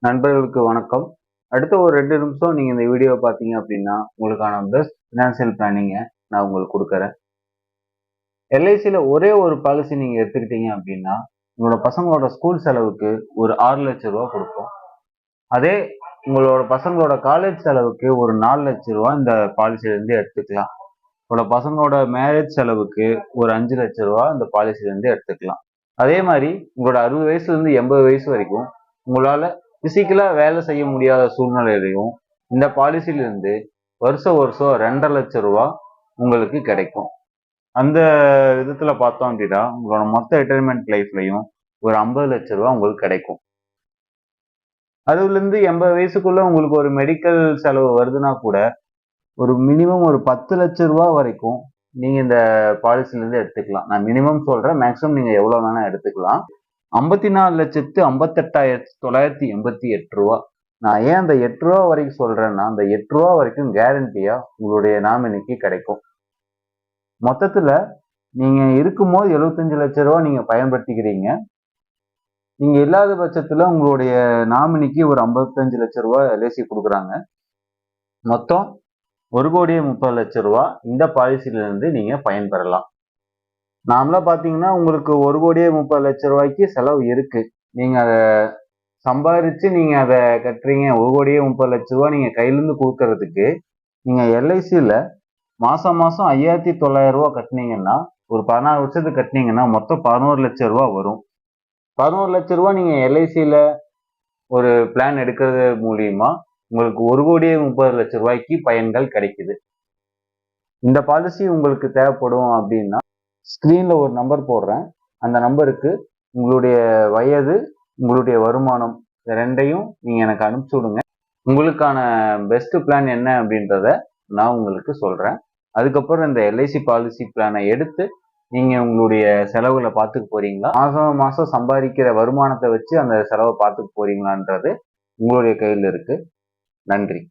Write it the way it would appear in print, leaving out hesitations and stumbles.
நண்பர்களுக்கு வணக்கம். அடுத்த ஒரு 2 நிமிஷம் நீங்க இந்த வீடியோ பார்த்தீங்க அப்படின்னா, உங்களுக்கான பெஸ்ட் ஃபினான்சியல் பிளானிங்க நான் உங்களுக்கு குடுக்குறேன். எல்ஐசில ஒரே ஒரு பாலிசி நீங்க எடுத்துக்கிட்டீங்க அப்படின்னா, உங்களோட பசங்களோட ஸ்கூல் செலவுக்கு ஒரு ரூ. 6,00,000 குடுக்கும். அதே உங்களோட பசங்களோட காலேஜ் செலவுக்கு ஒரு ரூ. 4,00,000 இந்த பாலிசியிலிருந்து எடுத்துக்கலாம். உங்களோட பசங்களோட மேரேஜ் செலவுக்கு ஒரு ரூ. 5,00,000 இந்த பாலிசியிலிருந்து எடுத்துக்கலாம். அதே மாரி உங்களோட 60 வயசுலேருந்து 80 வயசு வரைக்கும் உங்களால பிசிக்கலா வேலை செய்ய முடியாத சூழ்நிலையிலையும் இந்த பாலிசியிலிருந்து வருஷம் வருஷம் ரூ. 2,50,000 உங்களுக்கு கிடைக்கும். அந்த விதத்துல பார்த்தோம் அப்படின்னா உங்களோட மொத்த ரிட்டைர்மெண்ட் லைஃப்லையும் ஒரு ரூ. 50,00,000 உங்களுக்கு கிடைக்கும். 60ல இருந்து 80 வயசுக்குள்ள உங்களுக்கு ஒரு மெடிக்கல் செலவு வருதுன்னா கூட ஒரு மினிமம் ஒரு ரூ. 10,00,000 வரைக்கும் நீங்க இந்த பாலிசில இருந்து எடுத்துக்கலாம். நான் மினிமம் சொல்றேன். மேக்ஸிமம் நீங்க எவ்வளவு வேணா எடுத்துக்கலாம். ரூ. 54,58,988. நான் ஏன் அந்த ரூ. 8 வரைக்கும் சொல்றேன்னா, அந்த ரூ. 8 வரைக்கும் கேரண்டியா உங்களுடைய நாமினிக்கு கிடைக்கும். மொத்தத்துல நீங்க இருக்கும்போது ரூ. 75,00,000 நீங்க பயன்படுத்திக்கிறீங்க. நீங்க இல்லாத பட்சத்துல உங்களுடைய நாமினிக்கு ஒரு ரூ. 55,00,000 எல்ஐசி கொடுக்குறாங்க. மொத்தம் ரூ. 1,30,00,000 இந்த பாலிசில இருந்து நீங்க பயன்பெறலாம். நார்மலா பாத்தீங்கன்னா உங்களுக்கு ரூ. 1,30,00,000 செலவு இருக்கு. நீங்க அத சம்பாரிச்சு நீங்க அத கட்டுறீங்க. ரூ. 1,30,00,000 நீங்க கையில இருந்து கொடுக்கறதுக்கு நீங்க எல்ஐசில மாசம் மாசம் ரூ. 5,900 கட்டுனீங்கன்னா ஒரு 16 வருஷத்துக்கு கட்டுனீங்கன்னா மொத்தம் ரூ. 11,00,000 வரும். ரூ. 11,00,000 நீங்க எல்ஐசில ஒரு பிளான் எடுக்கிறது மூலியமா உங்களுக்கு ரூ. 1,30,00,000 பயன்கள் கிடைக்குது. இந்த பாலிசி உங்களுக்கு தேவைப்படும் அப்படின்னா ஸ்கிரீன்ல ஒரு நம்பர் போடுறேன். அந்த நம்பருக்கு உங்களுடைய வயது, உங்களுடைய வருமானம் இது 2யும் நீங்க எனக்கு அனுப்பிச்சு விடுங்க. உங்களுக்கான பெஸ்ட் பிளான் என்ன அப்படின்றத நான் உங்களுக்கு சொல்றேன். அதுக்கப்புறம் இந்த எல்ஐசி பாலிசி பிளானை எடுத்து நீங்க உங்களுடைய செலவுகளை பார்த்துக்க போறீங்களா? மாசம் மாசம் சம்பாதிக்கிற வருமானத்தை வச்சு அந்த செலவை பார்த்துக்க போறீங்களான்றது உங்களுடைய கையில் இருக்கு. நன்றி.